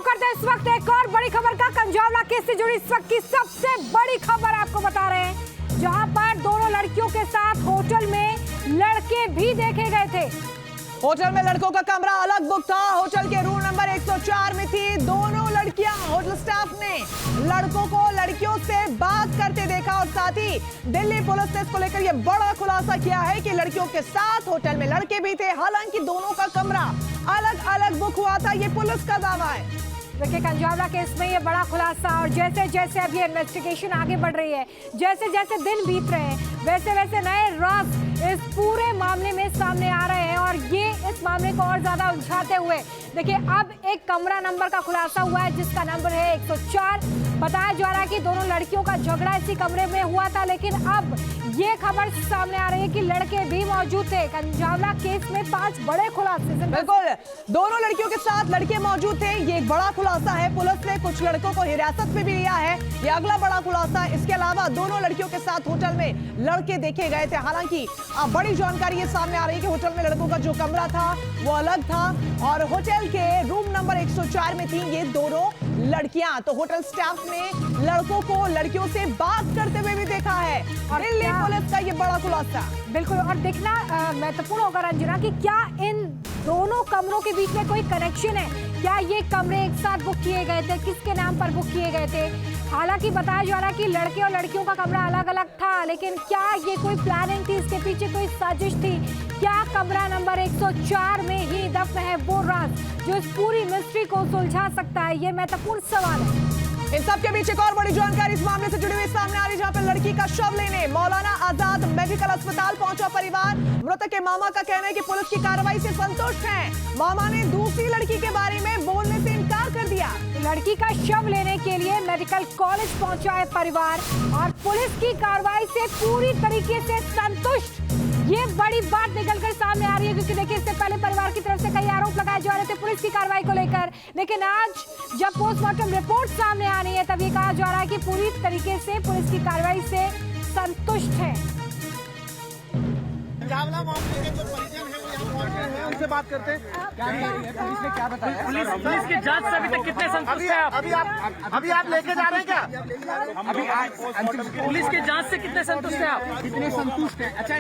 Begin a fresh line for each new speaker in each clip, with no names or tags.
शुरू करते हैं इस वक्त एक और बड़ी खबर का। कंजावला केस से जुड़ी इस वक्त की सबसे बड़ी खबर आपको बता रहे हैं, जहां पर दोनों लड़कियों के साथ होटल में लड़के भी देखे गए थे।
होटल में लड़कों का कमरा अलग बुक था। होटल के रूम नंबर 104 में थी दोनों लड़कियां। होटल स्टाफ ने लड़कों को लड़कियों से बात करते देखा और साथ ही दिल्ली पुलिस ने इसको लेकर यह बड़ा खुलासा किया है कि लड़कियों के साथ होटल में लड़के भी थे। हालांकि दोनों का कमरा अलग अलग बुक हुआ था, ये पुलिस का दावा है।
देखिए, कंजावला केस में ये बड़ा खुलासा, और जैसे जैसे अब ये इन्वेस्टिगेशन आगे बढ़ रही है, जैसे जैसे दिन बीत रहे हैं, वैसे वैसे नए राज इस पूरे मामले में सामने आ रहे हैं और ये इस मामले को और ज्यादा उलझाते हुए देखिए अब एक कमरा नंबर का खुलासा हुआ है जिसका नंबर है 104। बताया जा रहा है कि दोनों लड़कियों का झगड़ा इसी कमरे में हुआ था, लेकिन अब ये खबर सामने आ रही है कि लड़के भी मौजूद थे। कंजावला केस में 5 बड़े खुलासे।
बिल्कुल, दोनों लड़कियों के साथ लड़के मौजूद थे, ये एक बड़ा खुलासा है। पुलिस ने कुछ लड़कों को हिरासत में भी लिया है, ये अगला बड़ा खुलासा है। इसके अलावा दोनों लड़कियों के साथ होटल में लड़के देखे गए थे। हालांकि अब बड़ी जानकारी ये सामने आ रही है कि होटल में लड़कों का जो कमरा था वो अलग था और होटल के रूम नंबर 104 में थी ये दोनों लड़कियां। तो होटल स्टाफ ने लड़कों को लड़कियों से बात करते हुए भी देखा है। दिल्ली पुलिस का ये बड़ा खुलासा।
बिल्कुल, और देखना महत्वपूर्ण होगा रंजना कि क्या इन दोनों कमरों के बीच में कोई कनेक्शन है। क्या ये कमरे एक साथ बुक किए गए थे, किसके नाम पर बुक किए गए थे। हालांकि बताया जा रहा है कि लड़के और लड़कियों का कमरा अलग अलग था, लेकिन क्या ये कोई प्लानिंग थी, इसके पीछे कोई साजिश थी। क्या कमरा नंबर 104 में ही दफन है वो राज जो इस पूरी मिस्ट्री को सुलझा सकता है, ये महत्वपूर्ण सवाल है।
इन सब के बीच एक और बड़ी जानकारी इस मामले से जुड़ी हुई सामने आ रही, जहां पर लड़की का शव लेने मौलाना आजाद मेडिकल अस्पताल पहुंचा परिवार। मृतक के मामा का कहना है कि पुलिस की कार्रवाई से संतुष्ट हैं। मामा ने दूसरी लड़की के बारे में बोलने से इनकार कर दिया।
लड़की का शव लेने के लिए मेडिकल कॉलेज पहुंचा है परिवार और पुलिस की कार्रवाई से पूरी तरीके से संतुष्ट। ये बड़ी बात निकलकर सामने आ रही है, क्योंकि देखिए इससे पहले परिवार की तरफ से कई आरोप लगाए जा रहे थे पुलिस की कार्रवाई को लेकर, लेकिन आज जब पोस्टमार्टम रिपोर्ट सामने आ रही है तब ये कहा जा रहा है कि पूरी तरीके से पुलिस की कार्रवाई से संतुष्ट है।
कंजावला मामले के जो परिजन हैं वो यहाँ पहुंचे हैं, उनसे बात करते हैं। पुलिस ने क्या बताया?
पुलिस की जांच से अभी तक कितने संतुष्ट हैं आप?
अभी आप लेके जा रहे हैं क्या?
पुलिस की जांच से कितने संतुष्ट हैं आप?
कितने संतुष्ट हैं? अच्छा,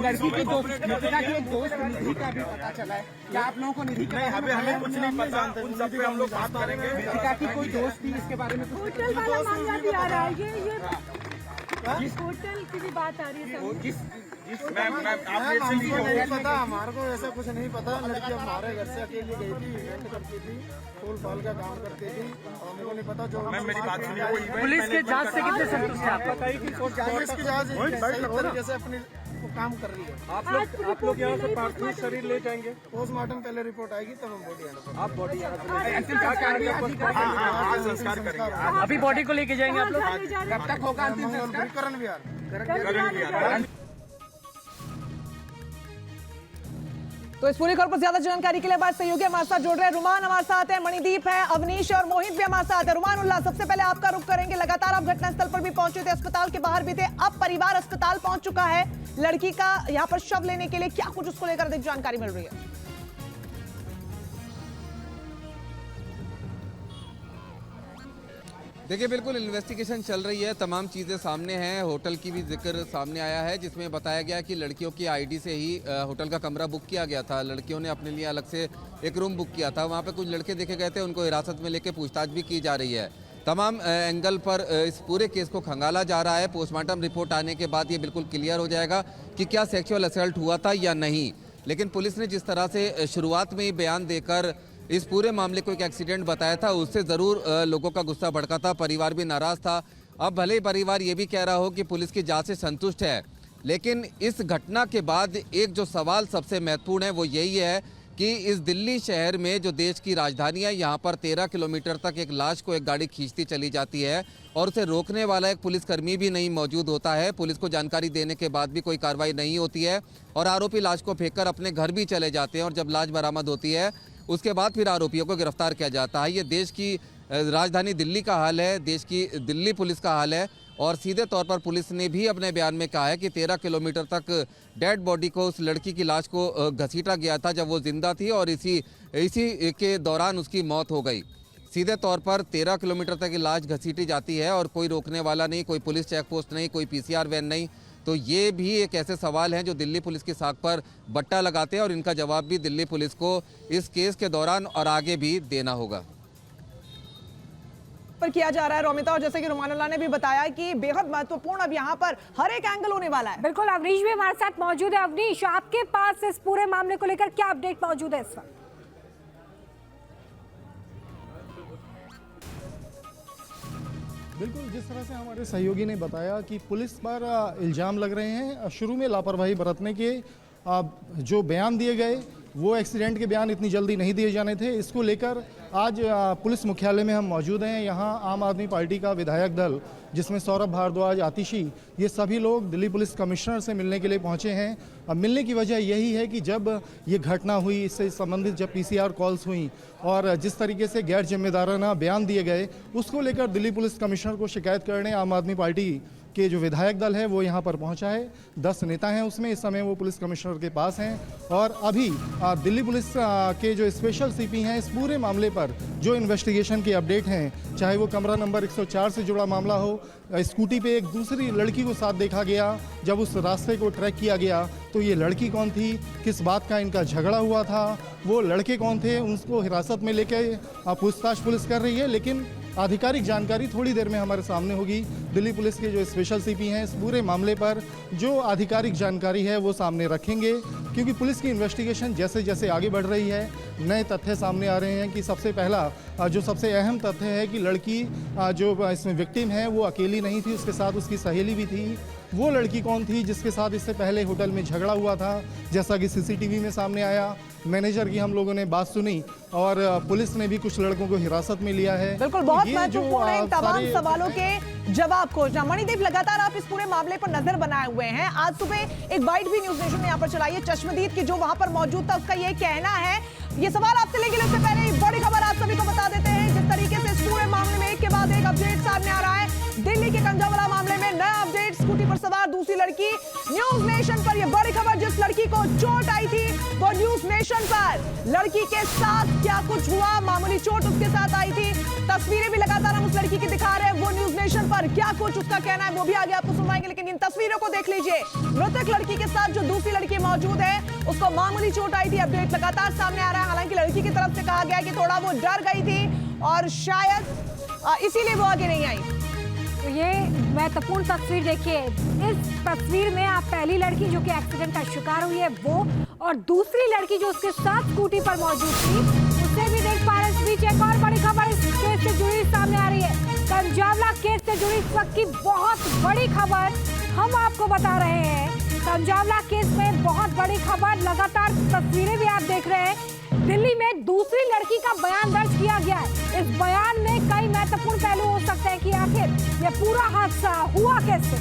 लड़की के दोस्त, पिता के एक दोस्त निधि का भी पता चला है, क्या आप लोगों को निधि का? हमें कुछ नहीं पता, उन सब पे हम लोग बात करेंगे। पिता की कोई दोस्त थी, इसके बारे में
होटल वाला मामला भी आ रहा है, ये होटल की भी बात आ रही है।
हमको नहीं पता, हमारे को ऐसा कुछ नहीं पता। लड़की हमारे घर से अकेली गई थी, इवेंट करती थी, फूल फाल का काम करती थी, और हमको नहीं पता। जो मेरी बात सुनिए,
पुलिस की जांच से कितने संतुष्ट हैं आप?
पुलिस की जांच सही तरीके से अपनी काम कर रही है।
आप लोग यहाँ से पार्थिव शरीर ले जाएंगे?
पोस्टमार्टम पहले रिपोर्ट आएगी तब हम बॉडी आना।
आप बॉडी
संस्कार करेंगे।
अभी बॉडी को लेके जाएंगे आप लोग?
कब तक होगा अंतिम संस्कार? करण विहार।
तो इस पूरी खबर पर ज्यादा जानकारी के लिए हमारे सहयोगी हमारे साथ जुड़ रहे हैं। रुमान हमारे साथ है, मणिदीप है, अवनीश और मोहित भी हमारे साथ है। रुमान उल्लाह, सबसे पहले आपका रुख करेंगे। लगातार आप घटनास्थल पर भी पहुंचे थे, अस्पताल के बाहर भी थे, अब परिवार अस्पताल पहुंच चुका है। लड़की का यहाँ पर शव लेने के लिए क्या कुछ उसको लेकर अधिक जानकारी मिल रही है?
देखिए, बिल्कुल इन्वेस्टिगेशन चल रही है, तमाम चीज़ें सामने हैं। होटल की भी जिक्र सामने आया है जिसमें बताया गया कि लड़कियों की आईडी से ही होटल का कमरा बुक किया गया था। लड़कियों ने अपने लिए अलग से एक रूम बुक किया था। वहाँ पे कुछ लड़के देखे गए थे, उनको हिरासत में लेके पूछताछ भी की जा रही है। तमाम एंगल पर इस पूरे केस को खंगाला जा रहा है। पोस्टमार्टम रिपोर्ट आने के बाद ये बिल्कुल क्लियर हो जाएगा कि क्या सेक्सुअल असल्ट हुआ था या नहीं। लेकिन पुलिस ने जिस तरह से शुरुआत में ही बयान देकर इस पूरे मामले को एक एक्सीडेंट बताया था, उससे ज़रूर लोगों का गुस्सा भड़का था, परिवार भी नाराज़ था। अब भले ही परिवार ये भी कह रहा हो कि पुलिस की जांच से संतुष्ट है, लेकिन इस घटना के बाद एक जो सवाल सबसे महत्वपूर्ण है वो यही है कि इस दिल्ली शहर में जो देश की राजधानी है, यहाँ पर 13 किलोमीटर तक एक लाश को एक गाड़ी खींचती चली जाती है और उसे रोकने वाला एक पुलिसकर्मी भी नहीं मौजूद होता है। पुलिस को जानकारी देने के बाद भी कोई कार्रवाई नहीं होती है और आरोपी लाश को फेंककर अपने घर भी चले जाते हैं और जब लाश बरामद होती है उसके बाद फिर आरोपियों को गिरफ्तार किया जाता है। ये देश की राजधानी दिल्ली का हाल है, देश की दिल्ली पुलिस का हाल है। और सीधे तौर पर पुलिस ने भी अपने बयान में कहा है कि 13 किलोमीटर तक डेड बॉडी को, उस लड़की की लाश को घसीटा गया था जब वो जिंदा थी और इसी के दौरान उसकी मौत हो गई। सीधे तौर पर 13 किलोमीटर तक ये लाश घसीटी जाती है और कोई रोकने वाला नहीं, कोई पुलिस चेक पोस्ट नहीं, कोई पीसीआर वैन नहीं। तो ये भी एक ऐसे सवाल हैं जो दिल्ली पुलिस की साख पर बट्टा लगाते हैं और इनका जवाब भी दिल्ली पुलिस को इस केस के दौरान और आगे भी देना होगा।
पर किया जा रहा है रोमिता, और जैसे कि रुमानुल्लाह ने भी बताया कि बेहद महत्वपूर्ण अब यहाँ पर हर एक एंगल होने वाला है।
बिल्कुल, अवनीश भी हमारे साथ मौजूद है। अवनीश, आपके पास इस पूरे मामले को लेकर क्या अपडेट मौजूद है इस वक्त?
बिल्कुल, जिस तरह से हमारे सहयोगी ने बताया कि पुलिस पर इल्ज़ाम लग रहे हैं शुरू में लापरवाही बरतने के, जो बयान दिए गए वो एक्सीडेंट के बयान इतनी जल्दी नहीं दिए जाने थे। इसको लेकर आज पुलिस मुख्यालय में हम मौजूद हैं। यहाँ आम आदमी पार्टी का विधायक दल, जिसमें सौरभ भारद्वाज, आतिशी, ये सभी लोग दिल्ली पुलिस कमिश्नर से मिलने के लिए पहुँचे हैं। अब मिलने की वजह यही है कि जब ये घटना हुई, इससे संबंधित जब पीसीआर कॉल्स हुई और जिस तरीके से गैर जिम्मेदाराना बयान दिए गए, उसको लेकर दिल्ली पुलिस कमिश्नर को शिकायत करने आम आदमी पार्टी के जो विधायक दल है वो यहाँ पर पहुँचा है। 10 नेता हैं उसमें, इस समय वो पुलिस कमिश्नर के पास हैं। और अभी दिल्ली पुलिस के जो स्पेशल सीपी हैं, इस पूरे मामले पर जो इन्वेस्टिगेशन के अपडेट हैं, चाहे वो कमरा नंबर 104 से जुड़ा मामला हो, स्कूटी पे एक दूसरी लड़की को साथ देखा गया, जब उस रास्ते को ट्रैक किया गया तो ये लड़की कौन थी, किस बात का इनका झगड़ा हुआ था, वो लड़के कौन थे, उनको हिरासत में लेके पूछताछ पुलिस कर रही है। लेकिन आधिकारिक जानकारी थोड़ी देर में हमारे सामने होगी। दिल्ली पुलिस के जो स्पेशल सीपी हैं, इस पूरे मामले पर जो आधिकारिक जानकारी है वो सामने रखेंगे, क्योंकि पुलिस की इन्वेस्टिगेशन जैसे जैसे आगे बढ़ रही है, नए तथ्य सामने आ रहे हैं कि सबसे पहला जो सबसे अहम तथ्य है कि लड़की जो इसमें विक्टिम है वो अकेली नहीं थी, उसके साथ उसकी सहेली भी थी। वो लड़की कौन थी जिसके साथ इससे पहले होटल में झगड़ा हुआ था, जैसा कि सीसीटीवी में सामने आया। मैनेजर की हम लोगों ने बात सुनी और पुलिस ने भी कुछ लड़कों को हिरासत में लिया है।
बिल्कुल, बहुत महत्वपूर्ण है इन तमाम सवालों के जवाब खोजना। मणिदीप, लगातार आप इस पूरे मामले पर नजर बनाए हुए हैं। आज सुबह एक बाइट भी न्यूज नेशन ने यहाँ पर चलाई है चश्मदीद की, जो वहां पर मौजूद था, उसका ये कहना है। ये सवाल आपसे लेंगे, उससे पहले बड़ी खबर आप सभी को बता देते हैं। जिस तरीके से इस पूरे मामले में एक के बाद एक अपडेट सामने आ रहा है, दिल्ली के कंजावाला मामले में नया अपडेट, स्कूटी पर सवार दूसरी लड़की। न्यूज नेशन पर यह बड़ी खबर, जिस लड़की को चोट आई थी वो न्यूज नेशन पर। लड़की के साथ क्या कुछ हुआ, मामूली चोट उसके साथ आई थी, तस्वीरें भी लगातार हम उस लड़की की दिखा रहे हैं। वो न्यूज नेशन पर क्या कुछ उसका कहना है वो भी आगे आपको सुनवाएंगे, लेकिन इन तस्वीरों को देख लीजिए। मृतक लड़की के साथ जो दूसरी लड़की मौजूद है, उसको मामूली चोट आई थी। अपडेट लगातार सामने आ रहा है। हालांकि लड़की की तरफ से कहा गया है कि थोड़ा वो डर गई थी और शायद इसीलिए वो आगे नहीं आई।
तो ये महत्वपूर्ण तस्वीर देखिए। इस तस्वीर में आप पहली लड़की जो कि एक्सीडेंट का शिकार हुई है वो, और दूसरी लड़की जो उसके साथ स्कूटी पर मौजूद थी, उसे भी देख पा रहे हैं। इस बीच एक और बड़ी खबर इस केस से जुड़ी सामने आ रही है। कंजावला केस से जुड़ी इस वक्त की बहुत बड़ी खबर हम आपको बता रहे हैं। कंजावला केस में बहुत बड़ी खबर, लगातार तस्वीरें भी आप देख रहे हैं। दिल्ली में दूसरी लड़की का बयान दर्ज किया गया है। इस बयान में कई महत्वपूर्ण पहलू हो सकते हैं कि आखिर यह पूरा हादसा हुआ कैसे।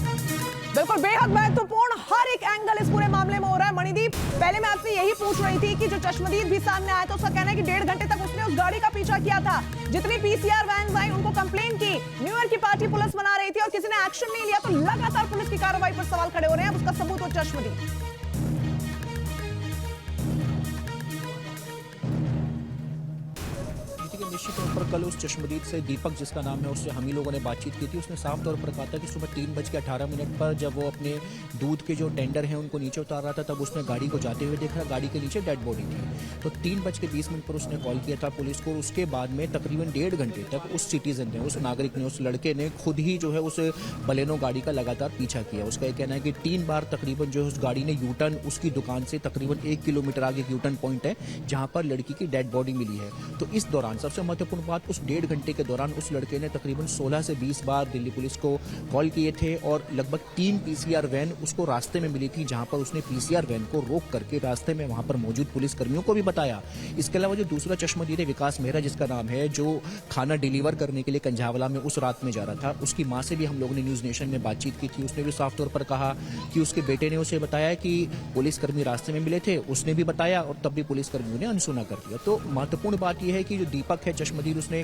बिल्कुल, बेहद महत्वपूर्ण हर एक एंगल इस पूरे मामले में हो रहा है। मणिदीप, पहले मैं आपसे यही पूछ रही थी कि जो चश्मदीद भी सामने आया था, उसका कहना है कि 1.5 घंटे तक उसने उस गाड़ी का पीछा किया था। जितनी पीसीआर वैन आई उनको कंप्लेन की, न्यू ईयर की पार्टी पुलिस मना रही थी और किसी ने एक्शन नहीं लिया, तो लगातार पुलिस की कार्रवाई पर सवाल खड़े हो रहे हैं। अब उसका सबूत हो चश्मदीद।
निश्चित तौर पर कल उस चश्मदीद से, दीपक जिसका नाम है, उससे हम ही लोगों ने बातचीत की थी। उसने साफ तौर पर कहा था कि सुबह 3:18 पर जब वो अपने दूध के जो टेंडर हैं उनको नीचे उतार रहा था, तब उसने गाड़ी को जाते हुए देखा। गाड़ी के नीचे डेड बॉडी थी। तो 3:20 पर उसने कॉल किया था पुलिस को। उसके बाद में तकरीबन 1.5 घंटे तक उस सिटीजन ने, उस नागरिक ने, उस लड़के ने खुद ही जो है उस बलेनो गाड़ी का लगातार पीछा किया। उसका यह कहना है कि 3 बार तकरीबन जो है उस गाड़ी ने यूटर्न, उसकी दुकान से तकरीबन 1 किलोमीटर आगे यूटर्न पॉइंट है जहां पर लड़की की डेड बॉडी मिली है। तो इस दौरान सबसे महत्वपूर्ण बात, उस 1.5 घंटे के दौरान उस लड़के ने तकरीबन 16 से 20 बार दिल्ली पुलिस को कॉल किए थे और लगभग 3 पीसीआर वैन उसको रास्ते में मिली थी, जहां पर उसने पीसीआर वैन को रोक करके रास्ते में वहां पर मौजूद पुलिस कर्मियों को भी बताया। इसके अलावा जो दूसरा चश्मदीद है, विकास मेहरा जिसका नाम है, जो खाना डिलीवर करने के लिए कंजावला में उस रात में जा रहा था, उसकी मां से भी हम लोगों ने न्यूज नेशन में बातचीत की थी। उसने भी साफ तौर पर कहा कि उसके बेटे ने उसे बताया कि पुलिसकर्मी रास्ते में मिले थे, उसने भी बताया और तब भी पुलिसकर्मियों ने अनसुना कर दिया। तो महत्वपूर्ण बात यह है कि जो दीपक है चश्मदीद, उसने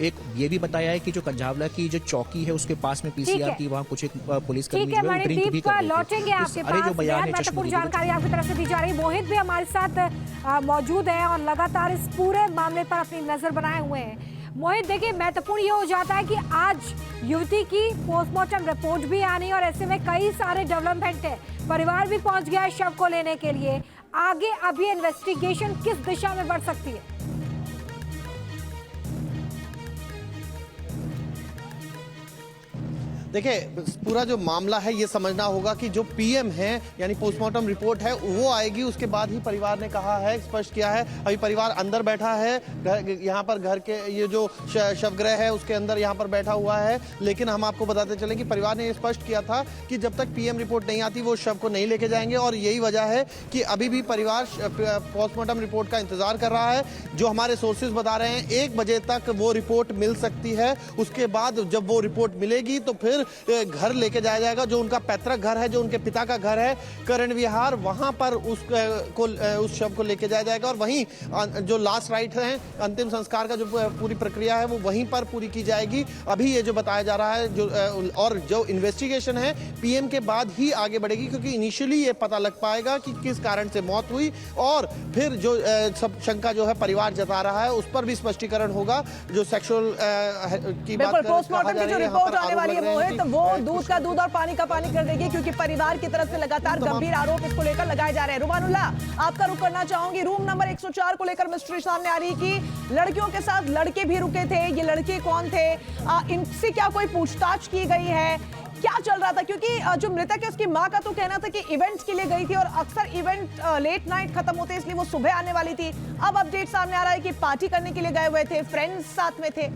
एक ये भी बताया है कि जो कंजावला की जो चौकी है उसके पास में पीसीआर थी, वहां कुछ एक पुलिसकर्मी जो है ड्रिंक भी कर रहे थे।
लौटेंगे आपके पास,
जो बयान है
महत्वपूर्ण जानकारी आपकी तरफ से दी जा रही है। मोहित भी हमारे साथ मौजूद है और लगातार इस पूरे मामले पर अपनी नजर बनाए हुए हैं। मोहित देखिए, महत्वपूर्ण ये हो जाता है कि आज युवती की पोस्टमार्टम रिपोर्ट भी आनी और ऐसे में कई सारे डेवलपमेंट है। परिवार भी पहुंच गया है शव को लेने के लिए। आगे अभी इन्वेस्टिगेशन किस दिशा में बढ़ सकती है?
देखिए, पूरा जो मामला है ये समझना होगा कि जो पीएम है यानी पोस्टमार्टम रिपोर्ट है वो आएगी, उसके बाद ही परिवार ने कहा है, स्पष्ट किया है। अभी परिवार अंदर बैठा है, यहाँ पर घर के ये जो शवगृह है उसके अंदर यहाँ पर बैठा हुआ है। लेकिन हम आपको बताते चलें कि परिवार ने ये स्पष्ट किया था कि जब तक पीएम रिपोर्ट नहीं आती वो शव को नहीं लेके जाएंगे, और यही वजह है कि अभी भी परिवार पोस्टमार्टम रिपोर्ट का इंतजार कर रहा है। जो हमारे सोर्सेज बता रहे हैं 1 बजे तक वो रिपोर्ट मिल सकती है। उसके बाद जब वो रिपोर्ट मिलेगी तो फिर घर लेके जाया जाएगा, जो उनका पैतृक घर है, जो उनके पिता का घर है करण विहार, वहां पर उस शव को लेके जाया जाएगा। और वहीं जो लास्ट राइट है, अंतिम संस्कार का जो पूरी प्रक्रिया है वो वहीं पर पूरी की जाएगी। अभी ये जो बताया जा रहा है और जो इन्वेस्टिगेशन है पीएम के बाद ही आगे बढ़ेगी, क्योंकि इनिशियली ये पता लग पाएगा कि किस कारण से मौत हुई, और फिर जो सब शंका जो है परिवार जता रहा है उस पर भी स्पष्टीकरण होगा। जो सेक्सुअल की बात
पोस्टमार्टम की जो रिपोर्ट आने वाली है मोहित, वो दूध का दूध और पानी का पानी कर देगी, क्योंकि परिवार की तरफ से लगातार गंभीर आरोप इसको लेकर लगाए जा रहे हैं। रुबानुल्लाह, आपका रुख करना चाहूंगी। रूम नंबर 104 को लेकर मिस्ट्री सामने आ रही कि लड़कियों के साथ लड़के भी रुके थे, ये लड़के कौन थे, इनसे क्या कोई पूछताछ की गई है, क्या चल रहा था? क्योंकि जो मृतक है उसकी मां का तो कहना था कि इवेंट्स के लिए गई थी और अक्सर इवेंट लेट नाइट खत्म होते इसलिए वो सुबह आने वाली थी। अब अपडेट सामने आ रहा है कि पार्टी करने के लिए गए हुए थे, फ्रेंड्स साथ में थे।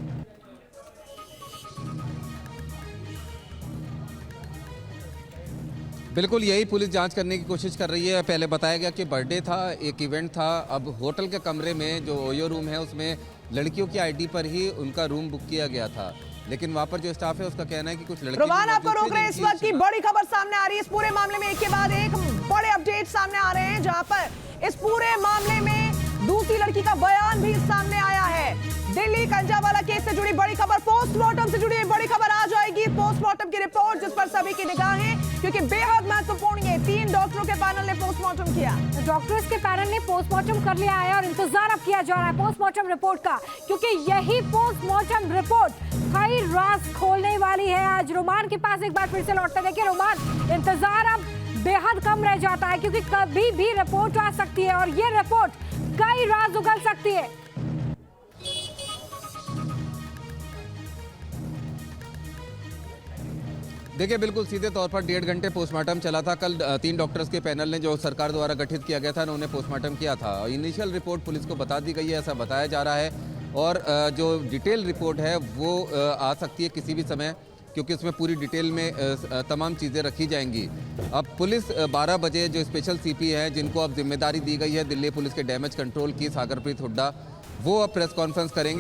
बिल्कुल यही पुलिस जांच करने की कोशिश कर रही है। पहले बताया गया कि बर्थडे था, एक इवेंट था। अब होटल के कमरे में जो ओयो रूम है उसमें लड़कियों की आईडी पर ही उनका रूम बुक किया गया था, लेकिन वहां पर जो स्टाफ है उसका कहना है कि कुछ लड़के
रोमान, आपको रोक रहे हैं। इस वक्त की बड़ी खबर सामने आ रही है। इस पूरे मामले में एक के बाद एक बड़े अपडेट सामने आ रहे हैं, जहां पर इस पूरे मामले में दूसरी लड़की का बयान भी सामने आया है। दिल्ली कंजावाला केस से जुड़ी बड़ी खबर, पोस्टमार्टम से जुड़ी बड़ी खबर आ जाएगी। पोस्टमार्टम की रिपोर्ट जिस पर सभी की निगाहें, क्योंकि बेहद महत्वपूर्ण ये 3 डॉक्टरों के पैनल ने पोस्टमार्टम किया।
डॉक्टर्स के पैनल ने पोस्टमार्टम कर लिया है और इंतजार अब किया जा रहा है पोस्टमार्टम रिपोर्ट का, क्योंकि यही पोस्टमार्टम रिपोर्ट कई राज खोलने वाली है। आज रोमान के पास एक बार फिर से लौटते देखिए। रोमान, इंतजार अब बेहद कम रह जाता है, क्योंकि कभी भी रिपोर्ट आ सकती है और ये रिपोर्ट कई राज उगल सकती है।
देखिए, बिल्कुल सीधे तौर पर 1.5 घंटे पोस्टमार्टम चला था। कल 3 डॉक्टर्स के पैनल ने जो सरकार द्वारा गठित किया गया था उन्होंने पोस्टमार्टम किया था। इनिशियल रिपोर्ट पुलिस को बता दी गई है, ऐसा बताया जा रहा है। और जो डिटेल रिपोर्ट है वो आ सकती है किसी भी समय, क्योंकि उसमें पूरी डिटेल में तमाम चीज़ें रखी जाएंगी। अब पुलिस 12 बजे जो स्पेशल सीपी हैं जिनको अब जिम्मेदारी दी गई है दिल्ली पुलिस के डैमेज कंट्रोल की, सागरप्रीत हुड्डा, वो अब प्रेस कॉन्फ्रेंस करेंगे।